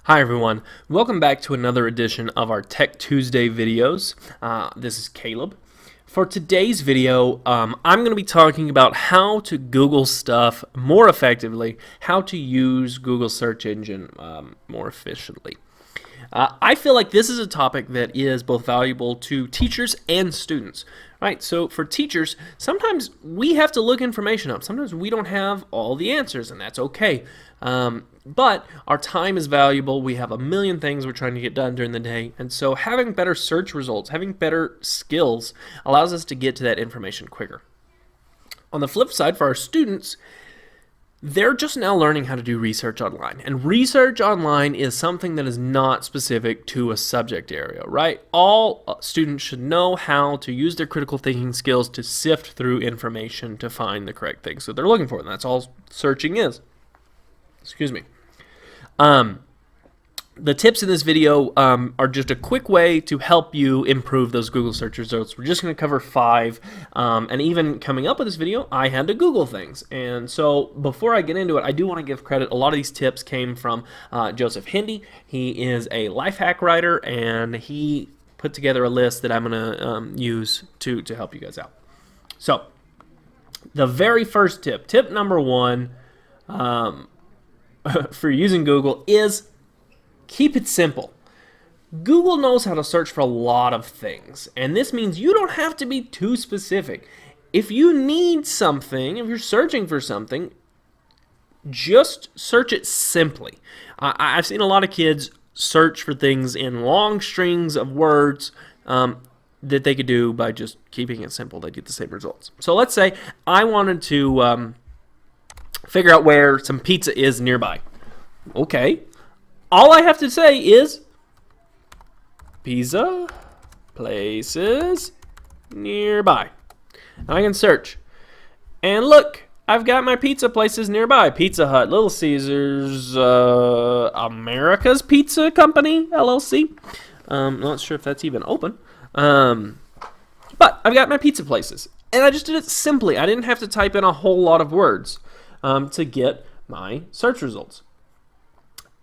Hi everyone, welcome back to another edition of our Tech Tuesday videos. This is Caleb. For today's video, I'm going to be talking about how to Google stuff more effectively, how to use Google search engine more efficiently. I feel like this is a topic that is both valuable to teachers and students. Right, so for teachers, sometimes we have to look information up. Sometimes we don't have all the answers, and that's okay. But our time is valuable. We have a million things we're trying to get done during the day, and so having better search results, having better skills, allows us to get to that information quicker. On the flip side, for our students, they're just now learning how to do research online. And research online is something that is not specific to a subject area, right? All students should know how to use their critical thinking skills to sift through information to find the correct things that they're looking for. And that's all searching is. Excuse me. The tips in this video are just a quick way to help you improve those Google search results. We're just going to cover 5, and even coming up with this video, I had to Google things. And so before I get into it, I do want to give credit. A lot of these tips came from Joseph Hindi. He is a life hack writer, and he put together a list that I'm going to use to help you guys out. So the very first tip, tip number 1 for using Google is keep it simple. Google knows how to search for a lot of things, and this means you don't have to be too specific. If you need something, if you're searching for something, just search it simply. I've seen a lot of kids search for things in long strings of words that they could do by just keeping it simple. They get the same results. So let's say I wanted to figure out where some pizza is nearby. Okay. All I have to say is pizza places nearby. And I can search. And look, I've got my pizza places nearby. Pizza Hut, Little Caesars, America's Pizza Company, LLC. Not sure if that's even open. But I've got my pizza places. And I just did it simply. I didn't have to type in a whole lot of words to get my search results.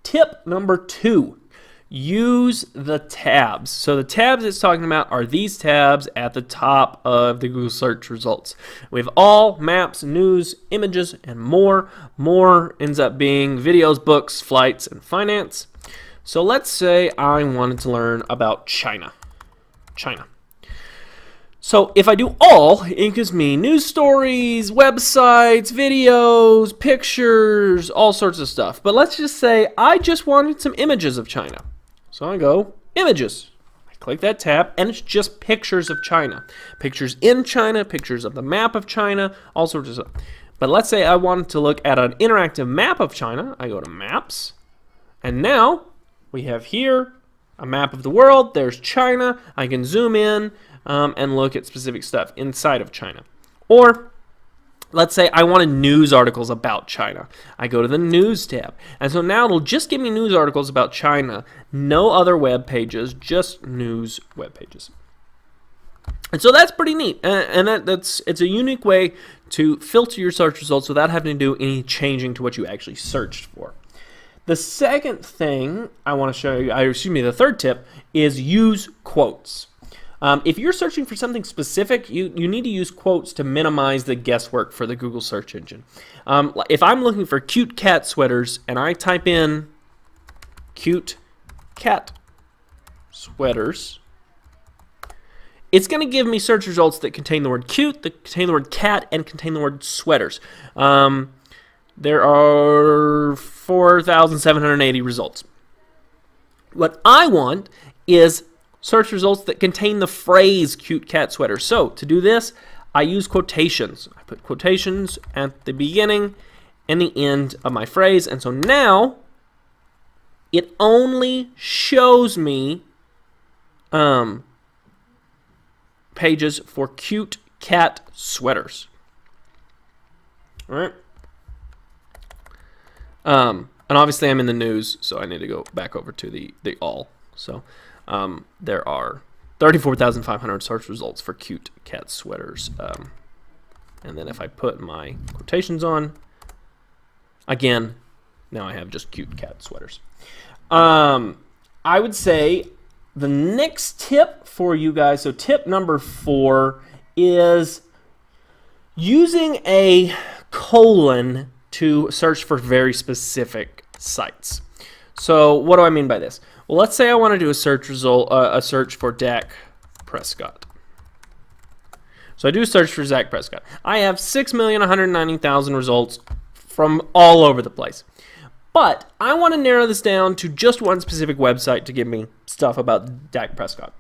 Tip number 2, use the tabs. So the tabs it's talking about are these tabs at the top of the Google search results. We have all, maps, news, images, and more. More ends up being videos, books, flights, and finance. So let's say I wanted to learn about China. So if I do all, it gives me news stories, websites, videos, pictures, all sorts of stuff. But let's just say I just wanted some images of China. So I go, images. I click that tab, and it's just pictures of China. Pictures in China, pictures of the map of China, all sorts of stuff. But let's say I wanted to look at an interactive map of China. I go to Maps, and now we have here a map of the world. There's China. I can zoom in and look at specific stuff inside of China. Or let's say I wanted news articles about China. I go to the News tab. And so now it'll just give me news articles about China. No other web pages, just news web pages. And so that's pretty neat. And it's a unique way to filter your search results without having to do any changing to what you actually searched for. The second thing I want to show you, the third tip, is use quotes. If you're searching for something specific, you need to use quotes to minimize the guesswork for the Google search engine. If I'm looking for cute cat sweaters and I type in cute cat sweaters, it's going to give me search results that contain the word cute, that contain the word cat, and contain the word sweaters. There are 4,780 results. What I want is search results that contain the phrase cute cat sweater. So to do this, I use quotations. I put quotations at the beginning and the end of my phrase. And so now it only shows me pages for cute cat sweaters. All right. And obviously I'm in the news, so I need to go back over to the all. So there are 34,500 search results for cute cat sweaters. And then if I put my quotations on, again, Now I have just cute cat sweaters. I would say the next tip for you guys, so tip number 4 is using a colon to search for very specific sites. So what do I mean by this? Well, let's say I want to do a search for Dak Prescott. So I do a search for Dak Prescott. I have 6,190,000 results from all over the place. But I want to narrow this down to just one specific website to give me stuff about Dak Prescott.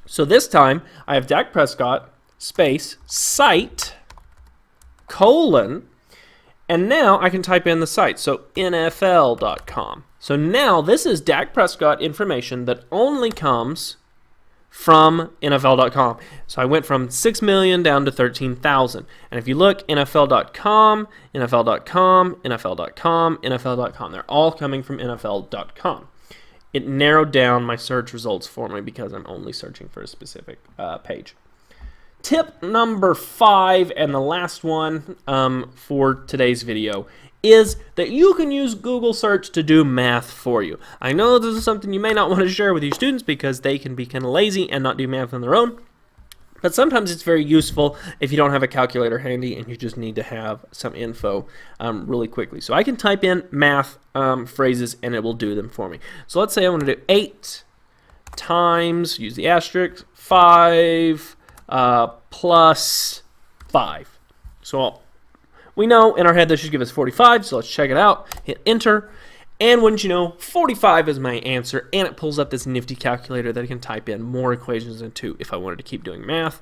So this time I have Dak Prescott space site colon, and now I can type in the site. So NFL.com. So now this is Dak Prescott information that only comes from NFL.com. So I went from 6 million down to 13,000. And if you look, NFL.com, NFL.com, NFL.com, NFL.com, they're all coming from NFL.com. It narrowed down my search results for me because I'm only searching for a specific page. Tip number 5, and the last one for today's video, is that you can use Google search to do math for you. I know this is something you may not want to share with your students because they can be kind of lazy and not do math on their own, but sometimes it's very useful if you don't have a calculator handy and you just need to have some info really quickly. So I can type in math phrases and it will do them for me. So let's say I want to do 8 times, use the asterisk, 5 plus 5. So we know in our head that should give us 45, so let's check it out. Hit enter, and wouldn't you know, 45 is my answer, and it pulls up this nifty calculator that I can type in more equations into if I wanted to keep doing math.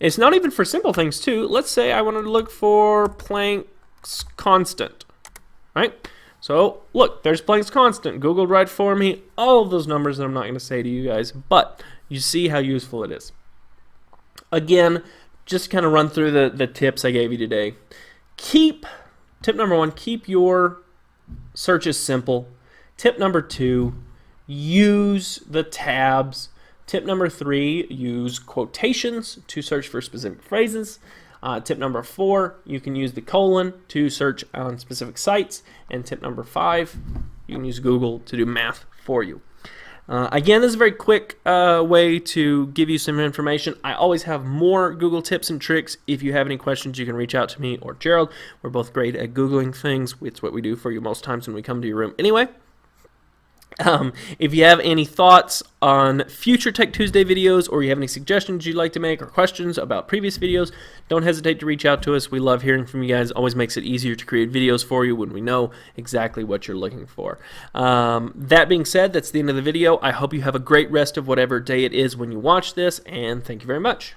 It's not even for simple things too. Let's say I wanted to look for Planck's constant, right? So look, there's Planck's constant, Googled right for me, all of those numbers that I'm not going to say to you guys, but you see how useful it is. Again, just kind of run through the tips I gave you today. Tip number 1, keep your searches simple. Tip number 2, use the tabs. Tip number 3, use quotations to search for specific phrases. Tip number 4, you can use the colon to search on specific sites. And tip number 5, you can use Google to do math for you. Again, this is a very quick way to give you some information. I always have more Google tips and tricks. If you have any questions, you can reach out to me or Gerald. We're both great at Googling things. It's what we do for you most times when we come to your room. Anyway, if you have any thoughts on future Tech Tuesday videos, or you have any suggestions you'd like to make or questions about previous videos, don't hesitate to reach out to us. We love hearing from you guys. It always makes it easier to create videos for you when we know exactly what you're looking for. That being said, that's the end of the video. I hope you have a great rest of whatever day it is when you watch this, and thank you very much.